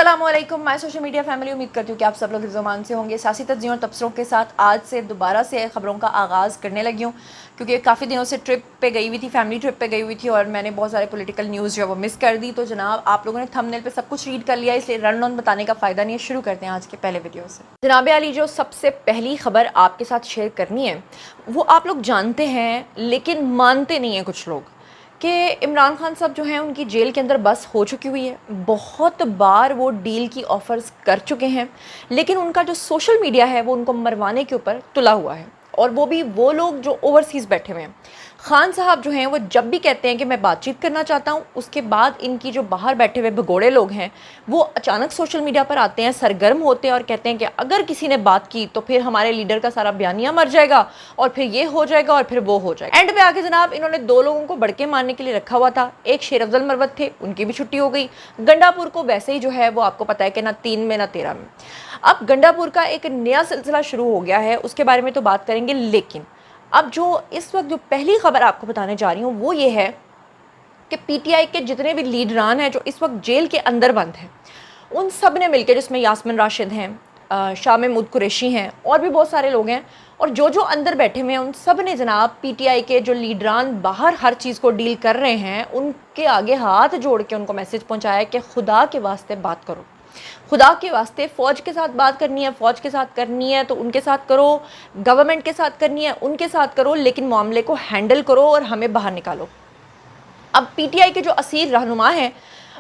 अस्सलाम वालेकुम my social media family. उम्मीद करती हूँ कि आप सब लोग ज़ुबान से होंगे। सियासी तज्ज़ियों और तबसरों के साथ आज से दोबारा से ख़बरों का आगाज़ करने लगी हूँ, क्योंकि काफ़ी दिनों से ट्रिप पे गई हुई थी, फैमिली ट्रिप पे गई हुई थी और मैंने बहुत सारे पॉलिटिकल न्यूज़ जो है वो मिस कर दी। तो जनाब आप लोगों ने थंबनेल पे सब कुछ रीड कर लिया, इसलिए रन ऑन बताने का फ़ायदा नहीं है। शुरू करते हैं आज के पहले वीडियो से। जनाब अली, जो सबसे पहली ख़बर आपके साथ शेयर करनी है वो आप लोग जानते हैं लेकिन मानते नहीं हैं कुछ लोग कि इमरान खान साहब जो हैं उनकी जेल के अंदर बस हो चुकी हुई है। बहुत बार वो डील की ऑफ़र्स कर चुके हैं, लेकिन उनका जो सोशल मीडिया है वो उनको मरवाने के ऊपर तुला हुआ है, और वो भी वो लोग जो ओवरसीज़ बैठे हुए हैं। खान साहब जो हैं वो जब भी कहते हैं कि मैं बातचीत करना चाहता हूँ, उसके बाद इनकी जो बाहर बैठे हुए भगोड़े लोग हैं वो अचानक सोशल मीडिया पर आते हैं, सरगर्म होते हैं और कहते हैं कि अगर किसी ने बात की तो फिर हमारे लीडर का सारा बयानिया मर जाएगा और फिर ये हो जाएगा और फिर वो हो जाएगा। एंड पे आके जनाब इन्होंने दो लोगों को बड़के मारने के लिए रखा हुआ था। एक शेर अफजल मरवत थे, उनकी भी छुट्टी हो गई। गंडापुर को वैसे ही जो है वो आपको पता है कि ना 3 में ना 13 में। अब गंडापुर का एक नया सिलसिला शुरू हो गया है, उसके बारे में तो बात करेंगे, लेकिन अब जो इस वक्त जो पहली खबर आपको बताने जा रही हूँ वो ये है कि पीटीआई के जितने भी लीडरान हैं जो इस वक्त जेल के अंदर बंद हैं, उन सब ने मिलकर, जिसमें यास्मिन राशिद हैं, शाह महमूद कुरैशी हैं और भी बहुत सारे लोग हैं, और जो जो अंदर बैठे हुए हैं उन सब ने जनाब पीटीआई के जो लीडरान बाहर हर चीज़ को डील कर रहे हैं उनके आगे हाथ जोड़ के उनको मैसेज पहुँचाया कि खुदा के वास्ते बात करो, खुदा के वास्ते फ़ौज के साथ बात करनी है, फ़ौज के साथ करनी है तो उनके साथ करो, गवर्नमेंट के साथ करनी है उनके साथ करो, लेकिन मामले को हैंडल करो और हमें बाहर निकालो। अब पीटीआई के जो असीर रहनुमा हैं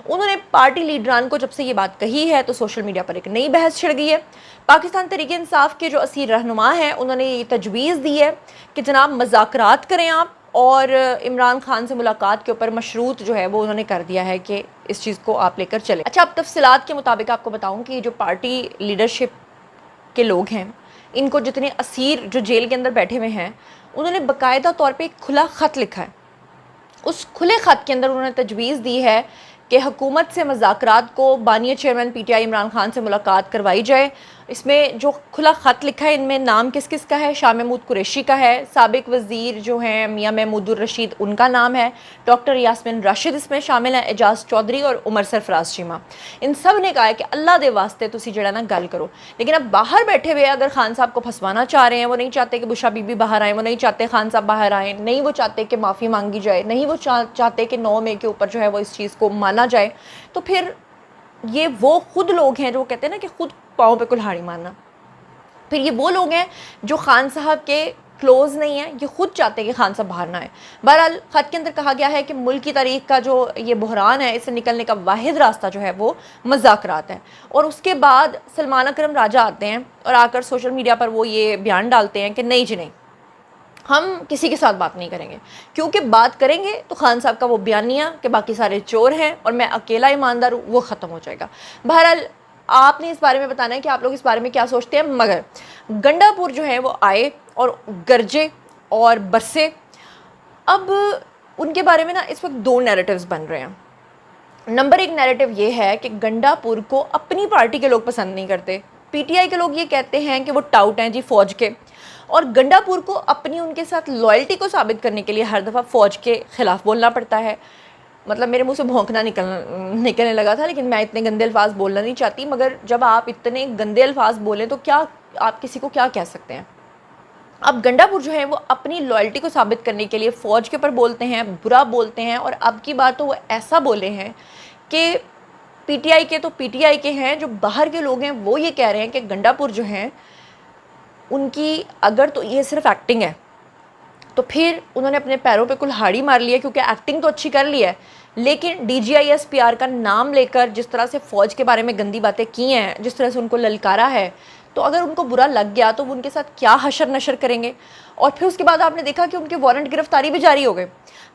उन्होंने पार्टी लीडरान को जब से ये बात कही है तो सोशल मीडिया पर एक नई बहस छिड़ गई है। पाकिस्तान तहरीक इंसाफ के जो असीर रहनुमा हैं उन्होंने ये तजवीज़ दी है कि जनाब मज़ाकरात करें आप, और इमरान खान से मुलाकात के ऊपर मशरूत जो है वो उन्होंने कर दिया है कि इस चीज़ को आप लेकर चलें। अच्छा, अब तफसीलात के मुताबिक आपको बताऊं कि जो पार्टी लीडरशिप के लोग हैं, इनको जितने असीर जो जेल के अंदर बैठे हुए हैं, उन्होंने बाकायदा तौर पर एक खुला ख़त लिखा है। उस खुले ख़त के अंदर उन्होंने तजवीज़ दी है कि हुकूमत से मज़ाकरात को बानिया चेयरमैन पीटीआई इमरान खान से मुलाकात करवाई जाए। इसमें जो खुला ख़त लिखा है इनमें नाम किस किस का है? शाह महमूद कुरैशी का है, साबिक वज़ीर जो हैं मियाँ महमूदुर रशीद उनका नाम है, डॉक्टर यास्मिन राशिद इसमें शामिल हैं, एजाज चौधरी और उमर सरफराज चीमा। इन सब ने कहा है कि अल्लाह दे वास्ते तुसी जड़ा ना गल करो। लेकिन अब बाहर बैठे हुए अगर खान साहब को फंसवाना चाह रहे हैं, वो नहीं चाहते कि बुशा बीबी बाहर आए, वो नहीं चाहते खान साहब बाहर आए, नहीं वो चाहते कि माफ़ी मांगी जाए, नहीं वो चाहते कि 9 मई के ऊपर जो है वो इस चीज़ को माना जाए, तो फिर ये वो खुद लोग हैं जो कहते हैं ना कि खुद पाँव पे कुल्हाड़ी मारना। फिर ये वो लोग हैं जो खान साहब के क्लोज नहीं है, ये खुद चाहते हैं कि खान साहब बाहर ना आए। बहरहाल ख़त के अंदर कहा गया है कि मुल्क की तारीख का जो ये बहरान है, इससे निकलने का वाहिद रास्ता जो है वो मज़ाकरात है। और उसके बाद सलमान अकरम राजा आते हैं और आकर सोशल मीडिया पर वो ये बयान डालते हैं कि नहीं जी नहीं, हम किसी के साथ बात नहीं करेंगे, क्योंकि बात करेंगे तो खान साहब का वो बयानिया कि बाकी सारे चोर हैं और मैं अकेला ईमानदार हूँ वो ख़त्म हो जाएगा। बहरहाल आपने इस बारे में बताना है कि आप लोग इस बारे में क्या सोचते हैं। मगर गंडापुर जो है वो आए और गरजे और बरसे। अब उनके बारे में ना इस वक्त 2 नैरेटिव्स बन रहे हैं। नंबर 1 नैरेटिव ये है कि गंडापुर को अपनी पार्टी के लोग पसंद नहीं करते। पीटीआई के लोग ये कहते हैं कि वो टाउट हैं जी फ़ौज के, और गंडापुर को अपनी उनके साथ लॉयल्टी को साबित करने के लिए हर दफ़ा फ़ौज के ख़िलाफ़ बोलना पड़ता है। मतलब मेरे मुंह से भौंकना निकलने लगा था, लेकिन मैं इतने गंदे अल्फाज बोलना नहीं चाहती, मगर जब आप इतने गंदे अल्फाज बोलें तो क्या आप किसी को क्या कह सकते हैं। अब गंडापुर जो है वो अपनी लॉयल्टी को साबित करने के लिए फ़ौज के ऊपर बोलते हैं, बुरा बोलते हैं, और अब की बात तो वो ऐसा बोले हैं कि पीटीआई के तो पीटीआई के हैं, जो बाहर के लोग हैं वो ये कह रहे हैं कि गंडापुर जो हैं उनकी अगर तो ये सिर्फ एक्टिंग है तो फिर उन्होंने अपने पैरों पे कुल्हाड़ी मार ली है, क्योंकि एक्टिंग तो अच्छी कर ली है, लेकिन DGISPR का नाम लेकर जिस तरह से फ़ौज के बारे में गंदी बातें की हैं, जिस तरह से उनको ललकारा है, तो अगर उनको बुरा लग गया तो वो उनके साथ क्या हशर नशर करेंगे। और फिर उसके बाद आपने देखा कि उनके वारंट गिरफ्तारी भी जारी हो गए।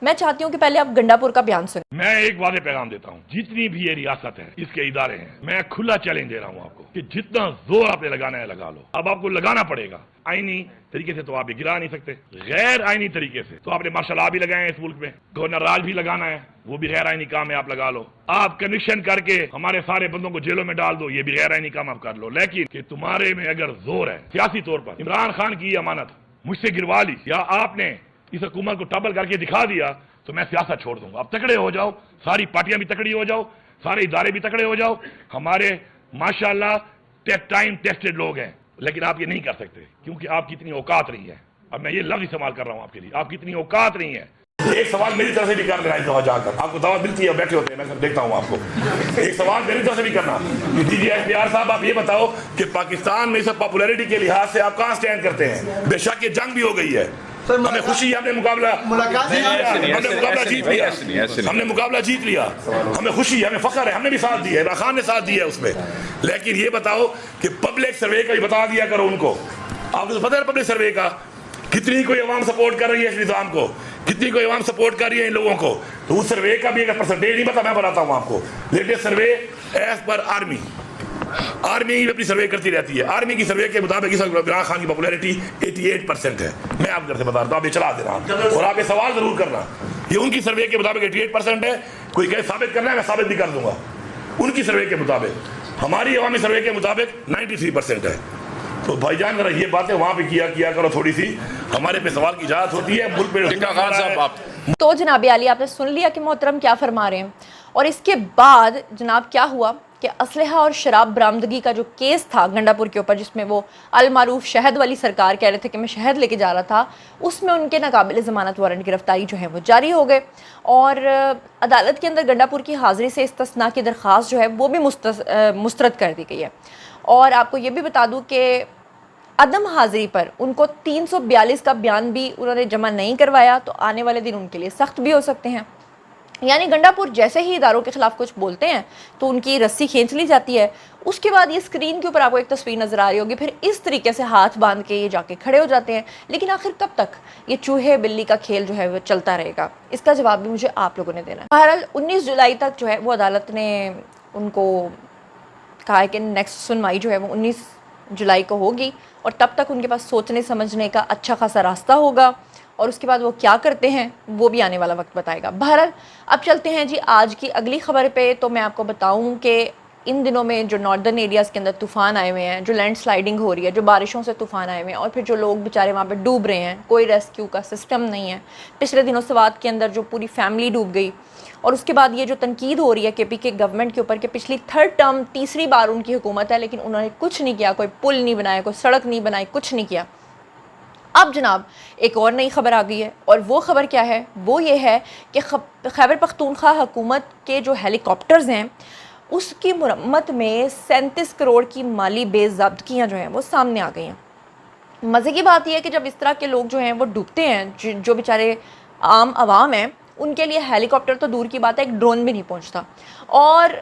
मैं चाहती हूँ कि पहले आप गंडापुर का बयान सुनें। मैं एक वादे पैगाम देता हूँ, जितनी भी ये रियासत है, इसके इदारे हैं, मैं खुला चैलेंज दे रहा हूँ आपको कि जितना जोर आपने लगाना है लगा लो। अब आपको लगाना पड़ेगा। आईनी तरीके से तो आप गिरा नहीं सकते, गैर आईनी तरीके से तो आपने मार्शल लॉ भी लगाए हैं इस मुल्क में, गवर्नर राज भी लगाना है, वो भी गैर आईनी काम है, आप लगा लो। आप कमीशन करके हमारे सारे बंदों को जेलों में डाल दो, ये भी गैर आईनी काम आप कर लो। लेकिन कि तुम्हारे में अगर जोर है सियासी तौर पर, इमरान खान की अमानत मुझसे गिरवा ली या आपने इस हुकूमत को टबल करके दिखा दिया, तो मैं सियासत छोड़ दूंगा। आप तकड़े हो जाओ, सारी पार्टियां भी तकड़ी हो जाओ, सारे इदारे भी तकड़े हो जाओ, हमारे माशाल्लाह टाइम टेस्टेड लोग हैं, लेकिन आप ये नहीं कर सकते क्योंकि आपकी इतनी औकात नहीं है। अब मैं ये लफ्ज इस्तेमाल कर रहा हूँ आपके लिए, आपकी इतनी औकात नहीं है। एक सवाल मेरी तरफ से भी कर लेना इस दफा जाकर, आपको दावत मिलती है, बैठे होते हैं, मैं सब देखता हूँ आपको। एक सवाल मेरी तरफ से भी करना कि DGISPR साहब आप ये बताओ कि पाकिस्तान में सब पॉपुलैरिटी के लिहाज से आप कहाँ स्टैंड करते हैं? बेशक ये जंग भी हो गई है, हमें खुशी है, हमने मुकाबला जीत लिया, हमने मुकाबला जीत लिया, हमें खुशी है, हमें फख्र है, हमने भी साथ दिया है, इमरान खान ने साथ दिया है उसमें। लेकिन ये बताओ कि पब्लिक सर्वे का भी बता दिया करो उनको। आपको तो पता है पब्लिक सर्वे का कितनी कोई अवाम सपोर्ट कर रही है इस निज़ाम को, कितनी कोई अवाम सपोर्ट कर रही है इन लोगों को, तो उस सर्वे का भी अगर परसेंटेज नहीं पता, मैं बताता हूँ आपको। Latest survey as per army अपनी सर्वे करती रहती है। आर्मी की सर्वे के मुताबिक इमरान खान की पॉपुलैरिटी 88% है। मैं आप घर से बता रहा हूँ, आप ये चला दे रहा हूँ और आप ये सवाल जरूर करना, ये उनकी सर्वे के मुताबिक 88% है। कोई कहे साबित करना है, मैं साबित भी कर दूंगा। उनकी सर्वे के मुताबिक, हमारी अवामी सर्वे के मुताबिक 93% है। तो भाईजान जरा ये बातें वहाँ पे किया करो, थोड़ी सी हमारे पे सवाल की इजाजत होती है, मुल्क पे। तो जनाब आली आपने सुन लिया कि मोहतरम क्या फरमा रहे हैं। और इसके बाद जनाब क्या हुआ कि असलहा और शराब बरामदगी का जो केस था गंडापुर के ऊपर, जिसमें वो अलमारूफ शहद वाली सरकार कह रहे थे कि मैं शहद लेके जा रहा था, उसमें उनके नाकाबिल ज़मानत वारंट गिरफ्तारी जो है वो जारी हो गए। और अदालत के अंदर गंडापुर की हाज़िरी से इस्तिस्ना की दरख्वास्त जो है वो भी मुस्तरद कर दी गई है। और आपको ये भी बता दूं कि अदम हाज़िरी पर उनको 342 का बयान भी उन्होंने जमा नहीं करवाया, तो आने वाले दिन उनके लिए सख्त भी हो सकते हैं। यानी गंडापुर जैसे ही इदारों के ख़िलाफ़ कुछ बोलते हैं तो उनकी रस्सी खींच ली जाती है। उसके बाद ये स्क्रीन के ऊपर आपको एक तस्वीर नज़र आ रही होगी, फिर इस तरीके से हाथ बांध के ये जाके खड़े हो जाते हैं। लेकिन आखिर कब तक ये चूहे बिल्ली का खेल जो है वो चलता रहेगा, इसका जवाब भी मुझे आप लोगों ने देना है। बहरहाल 19 जुलाई तक जो है वो अदालत ने उनको कहा है कि नेक्स्ट सुनवाई जो है वो 19 जुलाई को होगी, और तब तक उनके पास सोचने समझने का अच्छा खासा रास्ता होगा, और उसके बाद वो क्या करते हैं वो भी आने वाला वक्त बताएगा। बहरहाल अब चलते हैं जी आज की अगली खबर पे। तो मैं आपको बताऊं कि इन दिनों में जो नॉर्दर्न एरियाज़ के अंदर तूफ़ान आए हुए हैं, जो लैंड स्लाइडिंग हो रही है, जो बारिशों से तूफ़ान आए हुए हैं, और फिर जो लोग बेचारे वहाँ पे डूब रहे हैं, कोई रेस्क्यू का सिस्टम नहीं है। पिछले दिनों सवात के अंदर जो पूरी फैमिली डूब गई, और उसके बाद ये जो तनकीद हो रही है KP के गवर्नमेंट के ऊपर कि पिछली 3rd टर्म तीसरी बार उनकी हुकूमत है लेकिन उन्होंने कुछ नहीं किया, कोई पुल नहीं बनाया, कोई सड़क नहीं बनाई, कुछ नहीं किया। अब जनाब एक और नई खबर आ गई है, और वो खबर क्या है, वो ये है कि खैबर पख्तूनख्वा हुकूमत के जो हेलीकॉप्टर्स हैं उसकी मुरम्मत में 37 करोड़ की माली बेज़ाब्तगियाँ जो हैं वो सामने आ गई हैं। मज़े की बात यह है कि जब इस तरह के लोग जो हैं वो डूबते हैं, जो बेचारे आम आवाम हैं, उनके लिए हेलीकॉप्टर तो दूर की बात है, एक ड्रोन भी नहीं पहुंचता। और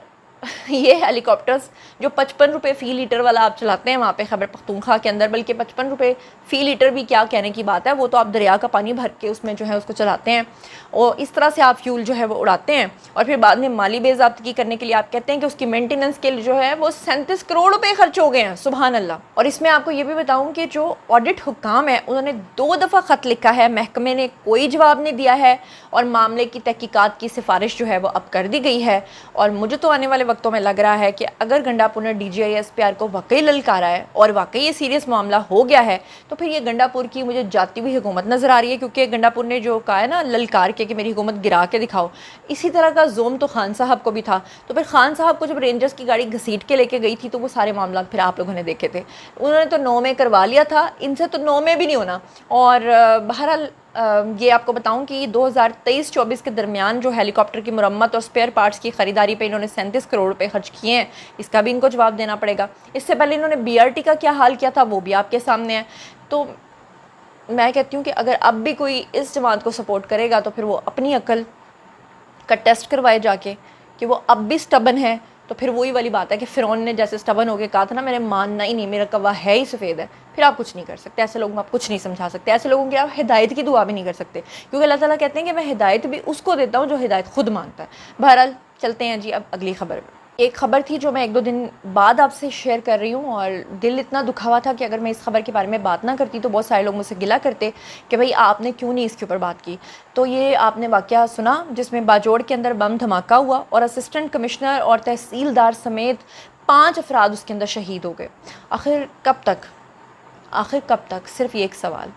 ये हेलीकॉप्टर्स जो 55 रुपये फ़ी लीटर वाला आप चलाते हैं वहाँ पे खैबर पख्तूनख्वा के अंदर, बल्कि 55 रुपये फ़ी लीटर भी क्या कहने की बात है, वो तो आप दरिया का पानी भर के उसमें जो है उसको चलाते हैं, और इस तरह से आप फ्यूल जो है वो उड़ाते हैं, और फिर बाद में माली बेज़ाब्तगी करने के लिए आप कहते हैं कि उसकी मेंटेनेंस के लिए जो है वो 37 करोड़ रुपये खर्च हो गए हैं। सुभान अल्लाह। और इसमें आपको ये भी बताऊँ कि जो ऑडिट हुक्काम है उन्होंने 2 दफ़ा ख़त लिखा है, महकमे ने कोई जवाब नहीं दिया है, और मामले की तहकीकात की सिफारिश जो है वो अब कर दी गई है। और मुझे तो आने वाले वक्तों में लग रहा है कि अगर गंडापुर ने DGISPR को वाकई ललकारा है और वाकई ये सीरियस मामला हो गया है, तो फिर ये गंडापुर की मुझे जाती हुई हुकूमत नज़र आ रही है। क्योंकि गंडापुर ने जो कहा है ना ललकार के कि मेरी हुकूमत गिरा के दिखाओ, इसी तरह का जोम तो खान साहब को भी था। तो फिर खान साहब को जब रेंजर्स की गाड़ी घसीट के लेके गई थी तो वो सारे मामला फिर आप लोगों ने देखे थे, उन्होंने तो 9 में करवा लिया था, इनसे तो 9 में भी नहीं होना। और बहरहाल ये आपको बताऊं कि 2023-24 के दरमियान जो हेलीकॉप्टर की मुरम्मत और स्पेयर पार्ट्स की ख़रीदारी पे इन्होंने 37 करोड़ रुपए खर्च किए हैं, इसका भी इनको जवाब देना पड़ेगा। इससे पहले इन्होंने BRT का क्या हाल किया था वो भी आपके सामने है। तो मैं कहती हूँ कि अगर अब भी कोई इस जमात को सपोर्ट करेगा तो फिर वो अपनी अकल का टेस्ट करवाए जाके कि वो अब भी स्टबन है, तो फिर वही वाली बात है कि फ़िरौन ने जैसे स्टबन होकर कहा था ना मैंने मानना ही नहीं, मेरा कौवा है ही सफ़ेद है, फिर आप कुछ नहीं कर सकते। ऐसे लोगों को आप कुछ नहीं समझा सकते, ऐसे लोगों की आप हिदायत की दुआ भी नहीं कर सकते, क्योंकि अल्लाह ताला कहते हैं कि मैं हिदायत भी उसको देता हूँ जो हिदायत खुद मांगता है। बहरहाल चलते हैं जी अब अगली खबर पर। एक ख़बर थी जो मैं 1-2 दिन बाद आपसे शेयर कर रही हूँ, और दिल इतना दुखा हुआ था कि अगर मैं इस खबर के बारे में बात ना करती तो बहुत सारे लोग मुझसे गिला करते कि भाई आपने क्यों नहीं इसके ऊपर बात की। तो ये आपने वाक़या सुना जिसमें बाजोड़ के अंदर बम धमाका हुआ और असिस्टेंट कमिश्नर और तहसीलदार समेत 5 अफराद उसके अंदर शहीद हो गए। आखिर कब तक, सिर्फ ये एक सवाल।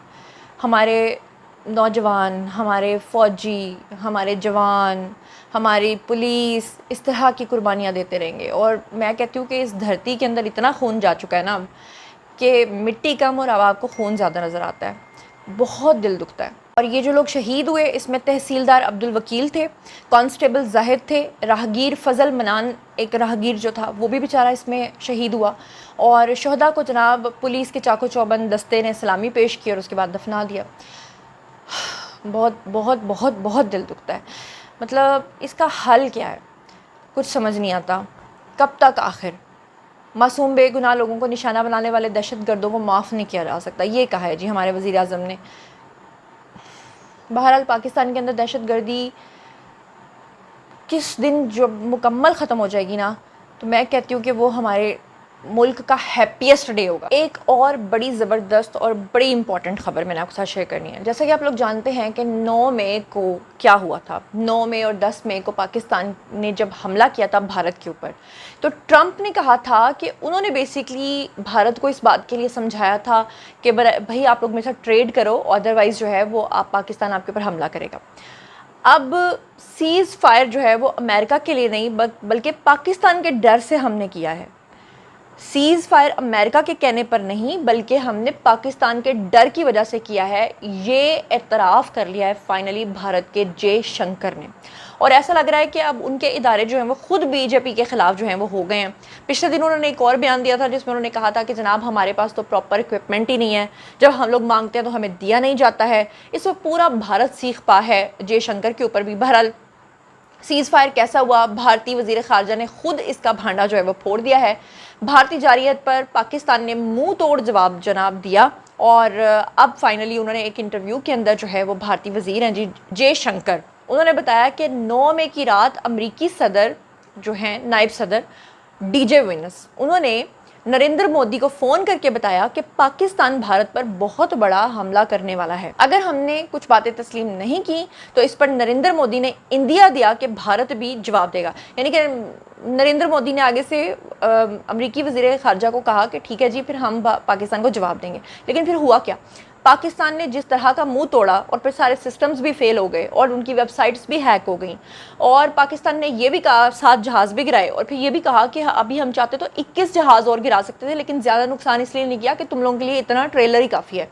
हमारे نوجوان، ہمارے فوجی، ہمارے جوان، ہماری پولیس اس طرح کی قربانیاں دیتے رہیں گے. اور میں کہتی ہوں کہ اس دھرتی کے اندر اتنا خون جا چکا ہے نا کہ مٹی کم اور اب آپ کو خون زیادہ نظر آتا ہے. بہت دل دکھتا ہے. اور یہ جو لوگ شہید ہوئے اس میں تحصیلدار عبدالوکیل تھے، کانسٹیبل زاہد تھے، راہگیر فضل منان ایک راہگیر جو تھا وہ بھی بیچارہ اس میں شہید ہوا. اور شہداء کو جناب پولیس کے چاقو چوبند دستے نے سلامی پیش کی اور اس کے بعد دفنا دیا. بہت بہت بہت بہت دل دکھتا ہے. مطلب اس کا حل کیا ہے کچھ سمجھ نہیں آتا. کب تک آخر معصوم بے گناہ لوگوں کو نشانہ بنانے والے دہشت گردوں کو معاف نہیں کیا جا سکتا، یہ کہا ہے جی ہمارے وزیر اعظم نے. بہرحال پاکستان کے اندر دہشت گردی کس دن جب مکمل ختم ہو جائے گی نا تو میں کہتی ہوں کہ وہ ہمارے ملک کا ہیپیسٹ ڈے ہوگا. ایک اور بڑی زبردست اور بڑی امپورٹنٹ خبر میں نے آپ کے ساتھ شیئر کرنی ہے. جیسا کہ آپ لوگ جانتے ہیں کہ 9 مئی کو کیا ہوا تھا. 9 مئی اور 10 مئی کو پاکستان نے جب حملہ کیا تھا بھارت کے اوپر تو ٹرمپ نے کہا تھا کہ انہوں نے بیسیکلی بھارت کو اس بات کے لیے سمجھایا تھا کہ بھائی آپ لوگ میرے ساتھ ٹریڈ کرو ادروائز جو ہے وہ پاکستان آپ کے اوپر حملہ کرے گا. اب سیز فائر جو ہے وہ امریکہ کے لیے نہیں بلکہ پاکستان کے ڈر سے ہم نے کیا ہے. سیز فائر امریکہ کے کہنے پر نہیں بلکہ ہم نے پاکستان کے ڈر کی وجہ سے کیا ہے. یہ اعتراف کر لیا ہے فائنلی بھارت کے جے شنکر نے. اور ایسا لگ رہا ہے کہ اب ان کے ادارے جو ہیں وہ خود بی جے پی کے خلاف جو ہیں وہ ہو گئے ہیں. پچھلے دن انہوں نے ایک اور بیان دیا تھا جس میں انہوں نے کہا تھا کہ جناب ہمارے پاس تو پراپر اکوپمنٹ ہی نہیں ہے، جب ہم لوگ مانگتے ہیں تو ہمیں دیا نہیں جاتا ہے. اس وقت پورا بھارت سیخ پا ہے جے شنکر کے اوپر بھی. بہرحال سیز فائر کیسا ہوا، بھارتی وزیر خارجہ نے خود اس کا بھانڈا جو ہے وہ پھوڑ دیا ہے. بھارتی جارحیت پر پاکستان نے منہ توڑ جواب جناب دیا اور اب فائنلی انہوں نے ایک انٹرویو کے اندر جو ہے وہ بھارتی وزیر ہیں جی جے شنکر، انہوں نے بتایا کہ 9 مئی کی رات امریکی صدر جو ہیں نائب صدر ڈی جے وینس انہوں نے نریندر مودی کو فون کر کے بتایا کہ پاکستان بھارت پر بہت بڑا حملہ کرنے والا ہے. اگر ہم نے کچھ باتیں تسلیم نہیں کی تو اس پر نریندر مودی نے اندیا دیا کہ بھارت بھی جواب دے گا. یعنی کہ نریندر مودی نے آگے سے امریکی وزیر خارجہ کو کہا کہ ٹھیک ہے جی پھر ہم پاکستان کو جواب دیں گے. لیکن پھر ہوا کیا، پاکستان نے جس طرح کا منہ توڑا اور پھر سارے سسٹمز بھی فیل ہو گئے اور ان کی ویب سائٹس بھی ہیک ہو گئیں. اور پاکستان نے یہ بھی کہا 7 جہاز بھی گرائے اور پھر یہ بھی کہا کہ ابھی ہم چاہتے تو 21 جہاز اور گرا سکتے تھے لیکن زیادہ نقصان اس لیے نہیں کیا کہ تم لوگوں کے لیے اتنا ٹریلر ہی کافی ہے.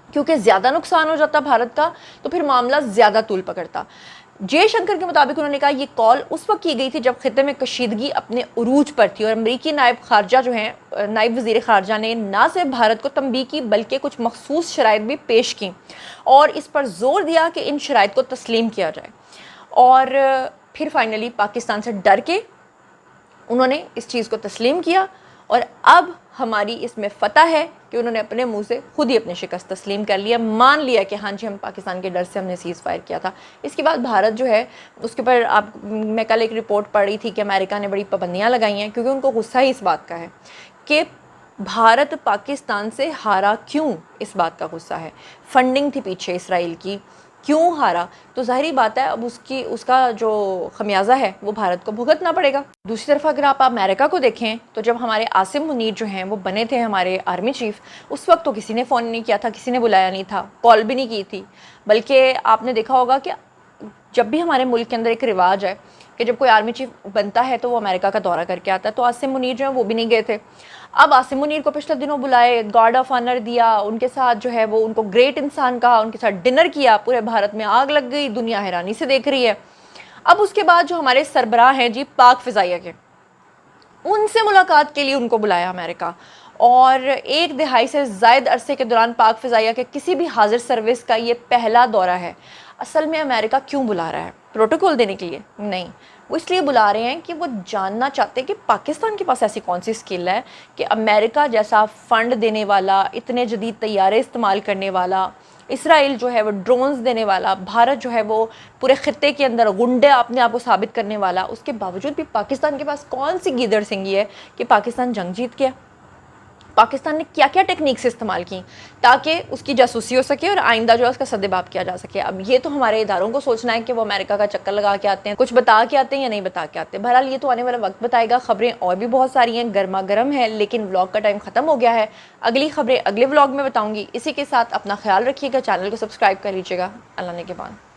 کیونکہ زیادہ نقصان ہو جاتا بھارت کا تو پھر معاملہ زیادہ طول پکڑتا. جے شنکر کے مطابق انہوں نے کہا یہ کال اس وقت کی گئی تھی جب خطے میں کشیدگی اپنے عروج پر تھی اور امریکی نائب خارجہ جو ہیں نائب وزیر خارجہ نے نہ صرف بھارت کو تنبیہ کی بلکہ کچھ مخصوص شرائط بھی پیش کی اور اس پر زور دیا کہ ان شرائط کو تسلیم کیا جائے. اور پھر فائنلی پاکستان سے ڈر کے انہوں نے اس چیز کو تسلیم کیا اور اب ہماری اس میں فتح ہے کہ انہوں نے اپنے منہ سے خود ہی اپنی شکست تسلیم کر لیا، مان لیا کہ ہاں جی ہم پاکستان کے ڈر سے ہم نے سیز فائر کیا تھا. اس کے بعد بھارت جو ہے اس کے اوپر میں کل ایک رپورٹ پڑھ رہی تھی کہ امریکہ نے بڑی پابندیاں لگائی ہیں کیونکہ ان کو غصہ ہی اس بات کا ہے کہ بھارت پاکستان سے ہارا کیوں. اس بات کا غصہ ہے، فنڈنگ تھی پیچھے اسرائیل کی، کیوں ہارا؟ تو ظاہری بات ہے اب اس کا جو خمیازہ ہے وہ بھارت کو بھگتنا پڑے گا. دوسری طرف اگر آپ امریکہ کو دیکھیں تو جب ہمارے عاصم منیر جو ہیں وہ بنے تھے ہمارے آرمی چیف اس وقت تو کسی نے فون نہیں کیا تھا، کسی نے بلایا نہیں تھا، کال بھی نہیں کی تھی. بلکہ آپ نے دیکھا ہوگا کہ جب بھی ہمارے ملک کے اندر ایک رواج ہے کہ جب کوئی آرمی چیف بنتا ہے تو وہ امریکہ کا دورہ کر کے آتا ہے، تو عاصم منیر جو ہیں وہ بھی نہیں گئے تھے. اب عاصم منیر کو پچھلے دنوں بلائے، گارڈ آف آنر دیا، ان کے ساتھ جو ہے وہ ان کو گریٹ انسان کہا، ان کے ساتھ ڈنر کیا، پورے بھارت میں آگ لگ گئی، دنیا حیرانی سے دیکھ رہی ہے. اب اس کے بعد جو ہمارے سربراہ ہیں جی پاک فضائیہ کے، ان سے ملاقات کے لیے ان کو بلایا امریکہ اور 1 دہائی سے زائد عرصے کے دوران پاک فضائیہ کے کسی بھی حاضر سروس کا یہ پہلا دورہ ہے. اصل میں امریکہ کیوں بلا رہا ہے؟ پروٹوکول دینے کے لیے نہیں، وہ اس لیے بلا رہے ہیں کہ وہ جاننا چاہتے ہیں کہ پاکستان کے پاس ایسی کون سی اسکل ہے کہ امریکہ جیسا فنڈ دینے والا، اتنے جدید طیارے استعمال کرنے والا، اسرائیل جو ہے وہ ڈرونز دینے والا، بھارت جو ہے وہ پورے خطے کے اندر غنڈے اپنے آپ کو ثابت کرنے والا، اس کے باوجود بھی پاکستان کے پاس کون سی گیدڑ سنگھی ہے کہ پاکستان جنگ جیت گیا. پاکستان نے کیا کیا ٹیکنیکس استعمال کی تاکہ اس کی جاسوسی ہو سکے اور آئندہ جو ہے اس کا سدباب کیا جا سکے. اب یہ تو ہمارے اداروں کو سوچنا ہے کہ وہ امریکہ کا چکر لگا کے آتے ہیں, کچھ بتا کے آتے ہیں یا نہیں بتا کے آتے ہیں. بہرحال یہ تو آنے والا وقت بتائے گا. خبریں اور بھی بہت ساری ہیں, گرما گرم ہے, لیکن ولاگ کا ٹائم ختم ہو گیا ہے. اگلی خبریں اگلے ولاگ میں بتاؤں گی. اسی کے ساتھ اپنا خیال رکھیے گا, چینل کو سبسکرائب کر لیجیے گا. اللہ نے کے بعد.